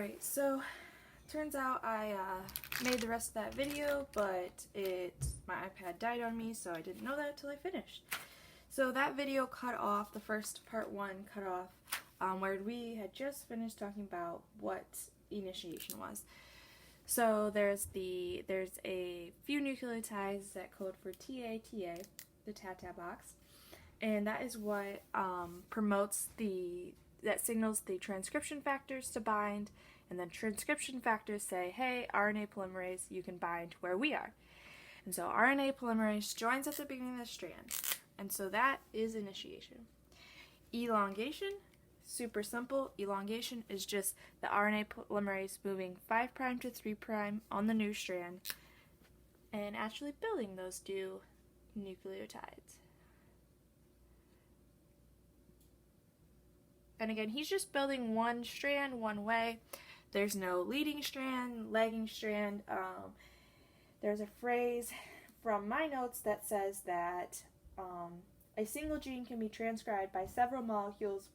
Alright, so turns out I made the rest of that video, but my iPad died on me, so I didn't know that until I finished. So that video cut off, the first part 1 cut off, where we had just finished talking about what initiation was. So there's a few nucleotides that code for TATA, the TATA box, and that is what that signals the transcription factors to bind, and then transcription factors say, hey, RNA polymerase, you can bind where we are. And so RNA polymerase joins at the beginning of the strand, and so that is initiation. Elongation, super simple. Elongation is just the RNA polymerase moving 5' to 3' on the new strand and actually building those two nucleotides. And again, he's just building one strand one way. There's no leading strand, lagging strand. There's a phrase from my notes that says that a single gene can be transcribed by several molecules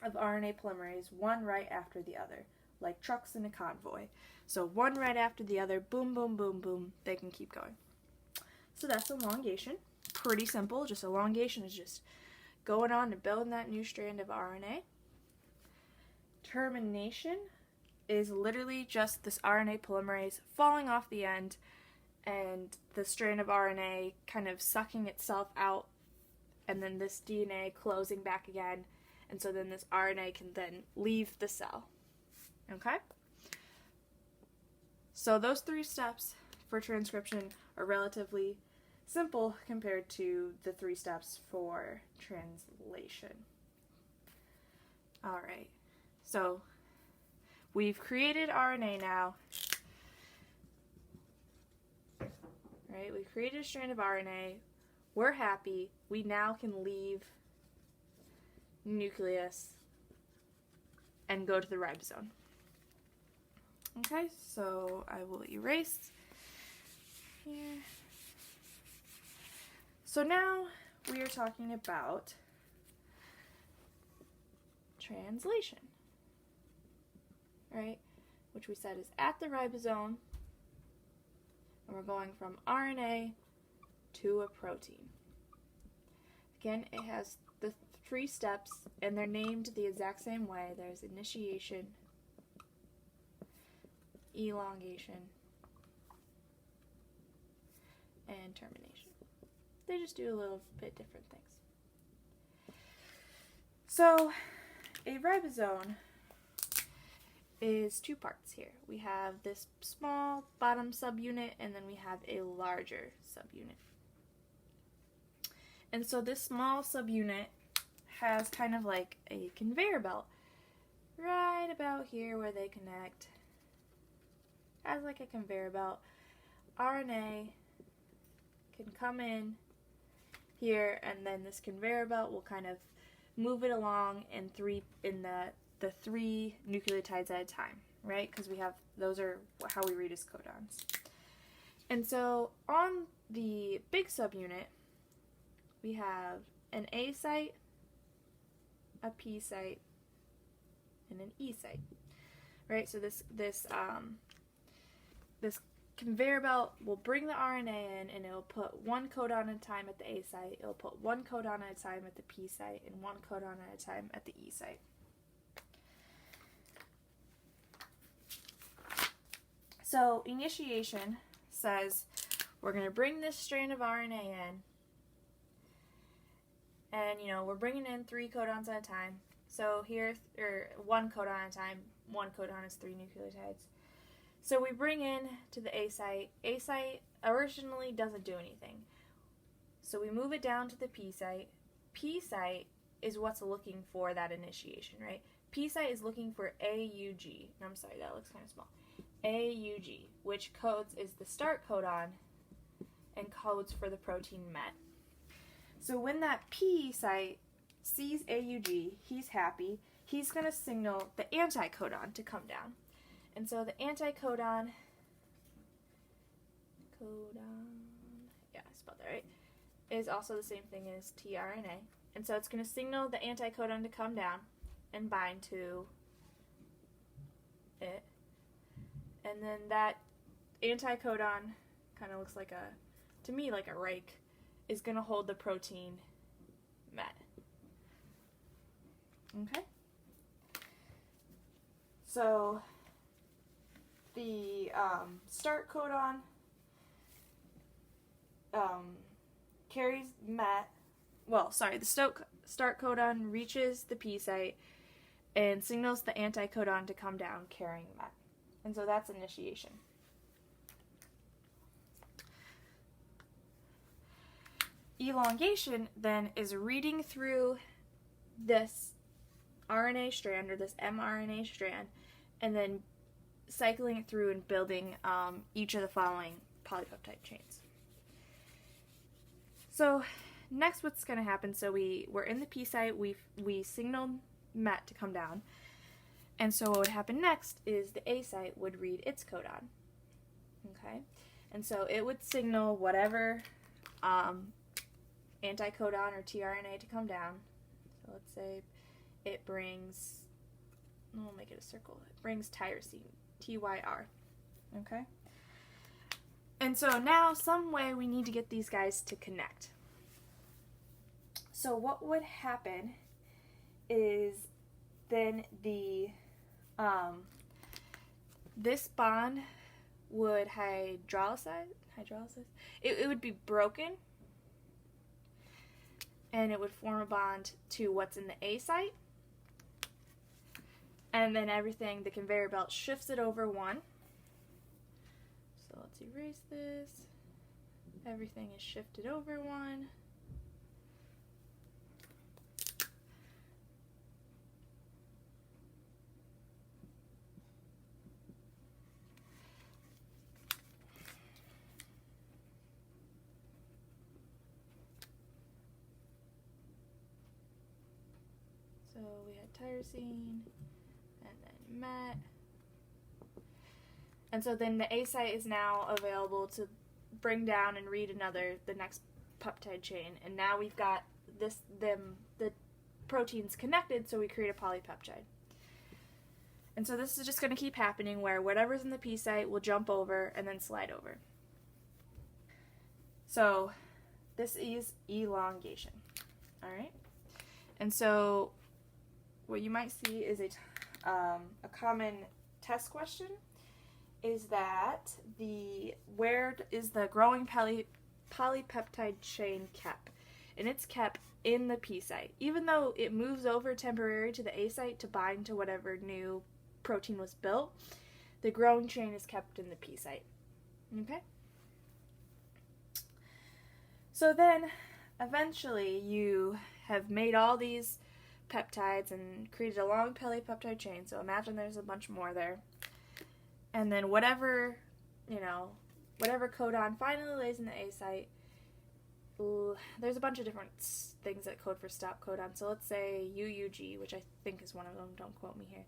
of RNA polymerase, one right after the other, like trucks in a convoy. So one right after the other, boom, boom, boom, boom, they can keep going. So that's elongation. Pretty simple, just elongation is just going on to building that new strand of RNA. Termination is literally just this RNA polymerase falling off the end and the strand of RNA kind of sucking itself out, and then this DNA closing back again, and so then this RNA can then leave the cell. Okay? So those 3 steps for transcription are relatively simple compared to the 3 steps for translation. Alright, so we've created RNA now. Right, we've created a strand of RNA. We're happy. We now can leave nucleus and go to the ribosome. Okay, so I will erase here. So now we are talking about translation, right? Which we said is at the ribosome, and we're going from RNA to a protein. Again, it has the 3 steps, and they're named the exact same way. There's initiation, elongation, and termination. They just do a little bit different things. So, a ribosome is 2 parts here. We have this small bottom subunit, and then we have a larger subunit. And so this small subunit has kind of like a conveyor belt right about here where they connect. Has like a conveyor belt. RNA can come in here, and then this conveyor belt will kind of move it along in the 3 nucleotides at a time, right? Because those are how we read as codons. And so on the big subunit, we have an A site, a P site, and an E site, right? So this conveyor belt will bring the RNA in, and it'll put 1 codon at a time at the A site, it'll put 1 codon at a time at the P site, and 1 codon at a time at the E site. So initiation says we're going to bring this strand of RNA in, and we're bringing in 3 codons at a time. So here, or 1 codon at a time, 1 codon is 3 nucleotides. So we bring in to the A site. A site originally doesn't do anything. So we move it down to the P site. P site is what's looking for that initiation, right? P site is looking for AUG. I'm sorry, that looks kind of small. AUG, which is the start codon and codes for the protein MET. So when that P site sees AUG, he's happy. He's going to signal the anticodon to come down. And so the anticodon, yeah, I spelled that right, is also the same thing as tRNA. And so it's going to signal the anticodon to come down and bind to it. and then that anticodon kind of looks like to me, like a rake, is going to hold the protein met. Okay? So the start codon carries met. Well, sorry, the start codon reaches the P site and signals the anticodon to come down carrying met. And so that's initiation. Elongation then is reading through this RNA strand or this mRNA strand and then cycling it through and building each of the following polypeptide chains. So next what's going to happen, so we're in the P site, we signaled met to come down, and so what would happen next is the A site would read its codon. Okay, and so it would signal whatever anticodon or tRNA to come down. So let's say it brings, we'll make it a circle, it brings tyrosine, TYR. Okay? And so now some way we need to get these guys to connect. So what would happen is then this bond would hydrolyze. It would be broken, and it would form a bond to what's in the A site, and then everything, the conveyor belt shifts it over one. So let's erase this. Everything is shifted over one. So we had tyrosine, and then met. And so then the A site is now available to bring down and read the next peptide chain. And now we've got the proteins connected, so we create a polypeptide. And so this is just going to keep happening where whatever's in the P site will jump over and then slide over. So this is elongation. All right? And so what you might see is a common test question is that where is the growing polypeptide chain kept? And it's kept in the P site. Even though it moves over temporarily to the A site to bind to whatever new protein was built, the growing chain is kept in the P site. Okay? So then, eventually, you have made all these peptides and created a long polypeptide chain. So imagine there's a bunch more there. And then whatever codon finally lays in the A site, there's a bunch of different things that code for stop codon. So let's say UUG, which I think is one of them. Don't quote me here.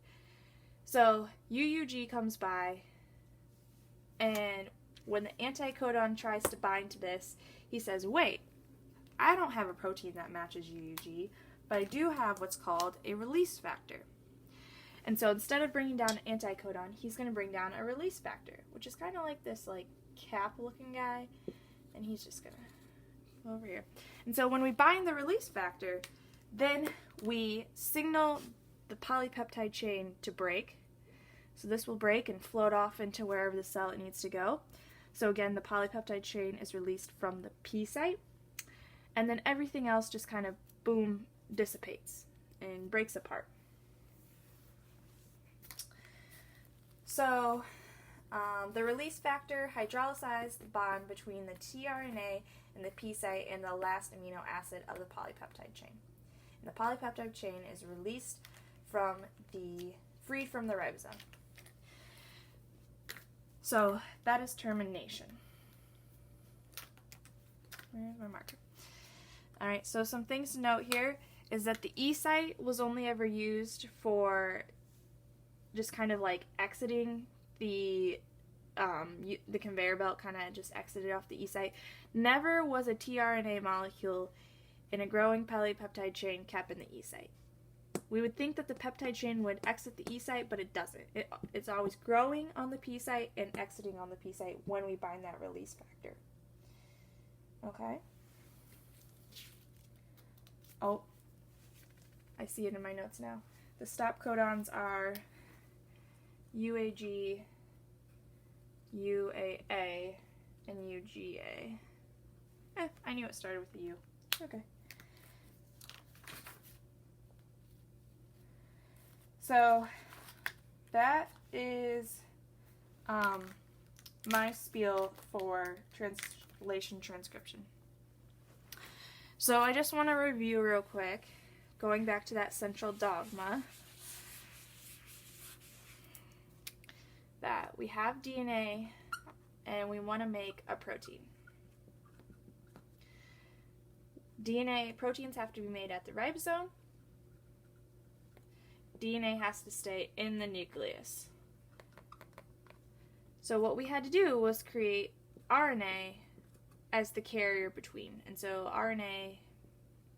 So UUG comes by, and when the anticodon tries to bind to this, he says, wait, I don't have a protein that matches UUG, but I do have what's called a release factor. And so instead of bringing down an anticodon, he's going to bring down a release factor, which is kind of like this cap-looking guy, and he's just going to go over here. And so when we bind the release factor, then we signal the polypeptide chain to break. So this will break and float off into wherever the cell it needs to go. So again, the polypeptide chain is released from the P site, and then everything else just kind of, boom, dissipates and breaks apart. So the release factor hydrolyzes the bond between the tRNA and the P site and the last amino acid of the polypeptide chain. And the polypeptide chain is released freed from the ribosome. So that is termination. Where's my marker? All right, so some things to note here is that the E site was only ever used for just kind of like exiting the conveyor belt, kind of just exited off the E site. Never was a tRNA molecule in a growing polypeptide chain kept in the E site. we would think that the peptide chain would exit the E site, but it doesn't. It's always growing on the P site and exiting on the P site when we bind that release factor. Okay? Oh, I see it in my notes now. The stop codons are UAG, UAA, and UGA. I knew it started with a U. Okay. So that is my spiel for translation transcription. So I just want to review real quick, going back to that central dogma, that we have DNA and we want to make a protein. Proteins have to be made at the ribosome. DNA has to stay in the nucleus. So what we had to do was create RNA as the carrier between. And so RNA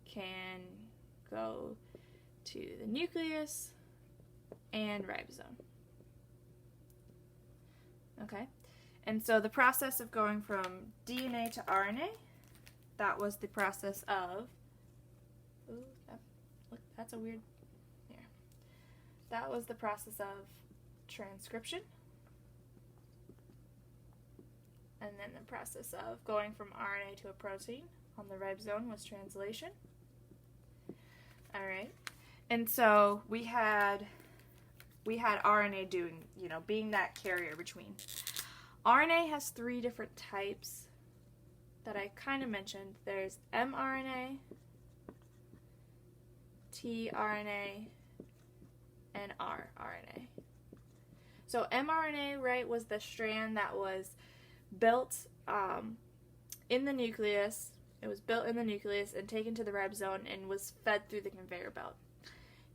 can go to the nucleus and ribosome. Okay? And so the process of going from DNA to RNA, that was the process of, that's a weird, here. That was the process of transcription. And then the process of going from RNA to a protein on the ribosome was translation. All right. And so we had RNA doing, being that carrier between. RNA has 3 different types that I kind of mentioned. There's mRNA, tRNA, and rRNA. So mRNA, right, was the strand that was built in the nucleus. It was built in the nucleus and taken to the ribosome and was fed through the conveyor belt.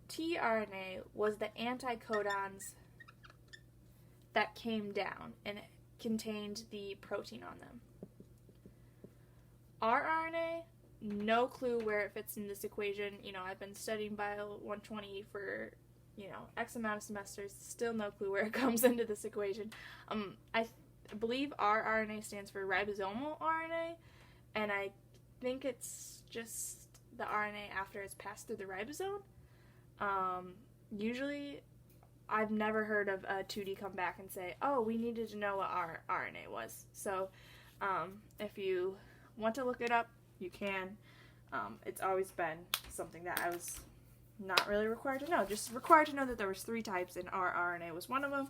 tRNA was the anticodons that came down and contained the protein on them. rRNA, no clue where it fits in this equation. I've been studying Bio 120 for, X amount of semesters, still no clue where it comes into this equation. I believe rRNA stands for ribosomal RNA, and I think it's just the RNA after it's passed through the ribosome. Usually, I've never heard of a 2D come back and say, oh, we needed to know what rRNA was. So, if you want to look it up, you can. It's always been something that I was not really required to know. Just required to know that there was 3 types and rRNA was one of them,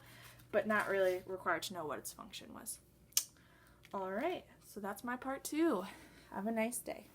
but not really required to know what its function was. All right, so that's my part 2. Have a nice day.